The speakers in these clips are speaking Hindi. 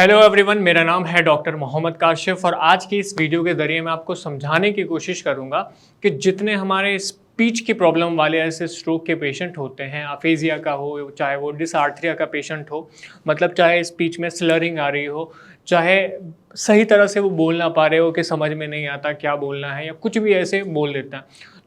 हेलो एवरीवन, मेरा नाम है डॉक्टर मोहम्मद काशिफ और आज की इस वीडियो के ज़रिए मैं आपको समझाने की कोशिश करूंगा कि जितने हमारे स्पीच की प्रॉब्लम वाले ऐसे स्ट्रोक के पेशेंट होते हैं, अफेजिया का हो, चाहे वो डिसआर्थरिया का पेशेंट हो, मतलब चाहे स्पीच में स्लरिंग आ रही हो, चाहे सही तरह से वो बोल ना पा रहे हो कि समझ में नहीं आता क्या बोलना है या कुछ भी ऐसे बोल देता है,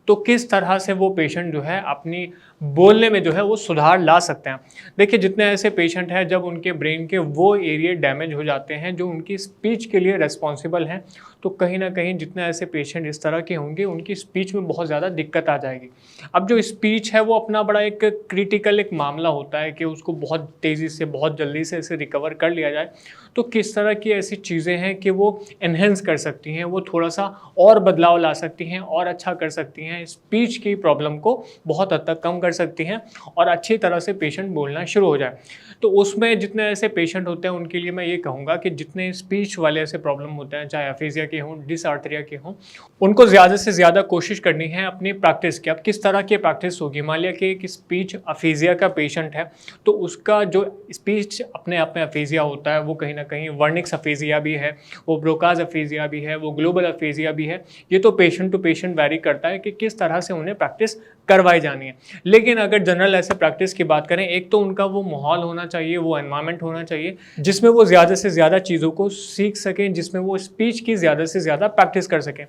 तो किस तरह से वो पेशेंट जो है अपनी बोलने में जो है वो सुधार ला सकते हैं। देखिए, जितने ऐसे पेशेंट हैं जब उनके ब्रेन के वो एरिया डैमेज हो जाते हैं जो उनकी स्पीच के लिए रिस्पॉन्सिबल हैं, तो कहीं ना कहीं जितने ऐसे पेशेंट इस तरह के होंगे उनकी स्पीच में बहुत ज़्यादा दिक्कत आ जाएगी। अब जो स्पीच है वो अपना बड़ा एक क्रिटिकल एक मामला होता है कि उसको बहुत तेज़ी से बहुत जल्दी से इसे रिकवर कर लिया जाए। तो किस तरह की ऐसी चीज़ें हैं कि वो एनहेंस कर सकती हैं, वो थोड़ा सा और बदलाव ला सकती हैं और अच्छा कर सकती हैं, स्पीच की प्रॉब्लम को बहुत हद तक कम कर सकती हैं और अच्छी तरह से पेशेंट बोलना शुरू हो जाए। तो उसमें जितने ऐसे पेशेंट होते हैं उनके लिए मैं ये कहूँगा कि जितने स्पीच वाले ऐसे प्रॉब्लम होते हैं, चाहे अफेजिया के हों, डिसआर्थरिया के हों, उनको ज़्यादा से ज़्यादा कोशिश करनी है अपनी प्रैक्टिस की। अब किस तरह की प्रैक्टिस होगी? मान लिया कि एक स्पीच अफेजिया का पेशेंट है, तो उसका जो स्पीच अपने आप में अफेजिया होता है वो कहीं ना कहीं वर्निक्स अफेजिया भी है, वो ब्रोकाज अफेजिया भी है, वो ग्लोबल अफेजिया भी है। ये तो पेशेंट टू पेशेंट वैरी करता है कि किस तरह से उन्हें प्रैक्टिस करवाई जानी है। लेकिन अगर जनरल ऐसे प्रैक्टिस की बात करें, एक तो उनका वो माहौल होना चाहिए, वो एनवायरनमेंट होना चाहिए जिसमें वो ज़्यादा से ज़्यादा चीज़ों को सीख सकें, जिसमें वो स्पीच की ज़्यादा से ज़्यादा प्रैक्टिस कर सकें।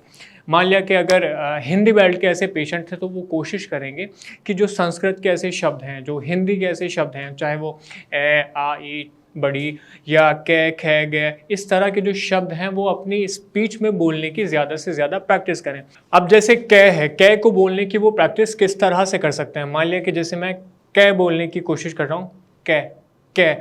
मान लिया कि अगर हिंदी बेल्ट के ऐसे पेशेंट थे तो वो कोशिश करेंगे कि जो संस्कृत के ऐसे शब्द हैं, जो हिंदी के ऐसे शब्द हैं, चाहे वो ए आ ई बड़ी या कै खे गे, इस तरह के जो शब्द हैं वो अपनी स्पीच में बोलने की ज़्यादा से ज़्यादा प्रैक्टिस करें। अब जैसे कै है, कै को बोलने की वो प्रैक्टिस किस तरह से कर सकते हैं? मान लिया कि जैसे मैं कै बोलने की कोशिश कर रहा हूँ, कै कै,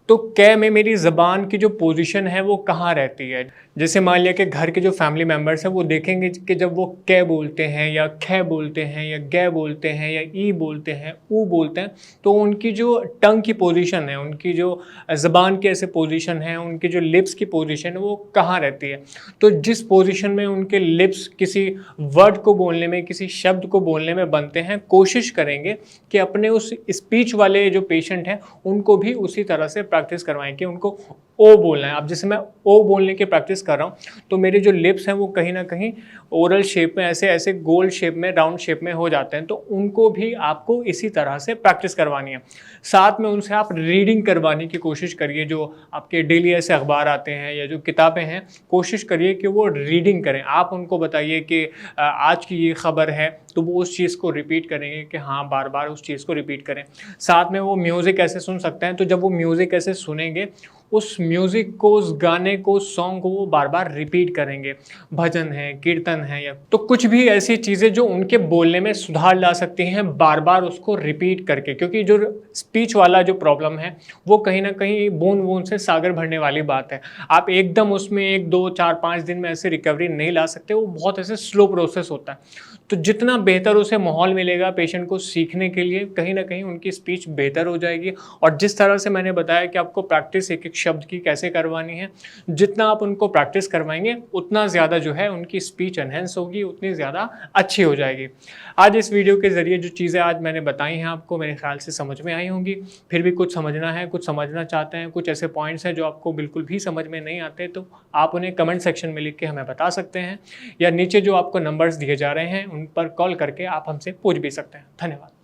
तो कै में मेरी ज़बान की जो पोजीशन है वो कहाँ रहती है? जैसे मान लिया कि घर के जो फैमिली मेम्बर्स हैं वो देखेंगे कि जब वो कै बोलते हैं या खे बोलते हैं या गे बोलते हैं या ई बोलते हैं, ऊ बोलते हैं, तो उनकी जो टंग की पोजीशन है, उनकी जो ज़बान की ऐसे पोजीशन है, उनकी जो लिप्स की पोजीशन है वो कहाँ रहती है? तो जिस पोजीशन में उनके लिप्स किसी वर्ड को बोलने में, किसी शब्द को बोलने में बनते हैं, कोशिश करेंगे कि अपने उस स्पीच वाले जो पेशेंट हैं उनको भी उसी तरह से प्रैक्टिस करवाएं कि उनको ओ बोलना है। अब जैसे मैं ओ बोलने की प्रैक्टिस कर रहा हूँ तो मेरे जो लिप्स हैं वो कहीं ना कहीं ओरल शेप में ऐसे ऐसे गोल शेप में, राउंड शेप में हो जाते हैं, तो उनको भी आपको इसी तरह से प्रैक्टिस करवानी है। साथ में उनसे आप रीडिंग करवाने की कोशिश करिए। जो आपके डेली ऐसे अखबार आते हैं या जो किताबें हैं, कोशिश करिए कि वो रीडिंग करें। आप उनको बताइए कि आज की ये खबर है, तो वो उस चीज़ को रिपीट करेंगे कि हाँ, बार बार उस चीज़ को रिपीट करें। साथ में वो म्यूज़िक ऐसे सुन सकते हैं, तो जब वो म्यूज़िक ऐसे सुनेंगे, उस म्यूज़िक को, उस गाने को, सॉन्ग को वो बार बार रिपीट करेंगे। भजन है, कीर्तन है, या तो कुछ भी ऐसी चीज़ें जो उनके बोलने में सुधार ला सकती हैं, बार बार उसको रिपीट करके। क्योंकि जो स्पीच वाला जो प्रॉब्लम है वो कहीं ना कहीं बूंद बूंद से सागर भरने वाली बात है। आप एकदम उसमें 1 2 4 5 दिन में ऐसे रिकवरी नहीं ला सकते, वो बहुत ऐसे स्लो प्रोसेस होता है। तो जितना बेहतर उसे माहौल मिलेगा पेशेंट को सीखने के लिए, कहीं ना कहीं उनकी स्पीच बेहतर हो जाएगी। और जिस तरह से मैंने बताया कि आपको प्रैक्टिस एक एक शब्द की कैसे करवानी है, जितना आप उनको प्रैक्टिस करवाएंगे उतना ज़्यादा जो है उनकी स्पीच एनहेंस होगी, उतनी ज़्यादा अच्छी हो जाएगी। आज इस वीडियो के ज़रिए जो चीज़ें आज मैंने बताई हैं आपको, मेरे ख्याल से समझ में आई होंगी। फिर भी कुछ समझना है, कुछ समझना चाहते हैं, कुछ ऐसे पॉइंट्स हैं जो आपको बिल्कुल भी समझ में नहीं आते, तो आप उन्हें कमेंट सेक्शन में लिख के हमें बता सकते हैं, या नीचे जो आपको नंबर्स दिए जा रहे हैं उन पर कॉल करके आप हमसे पूछ भी सकते हैं। धन्यवाद।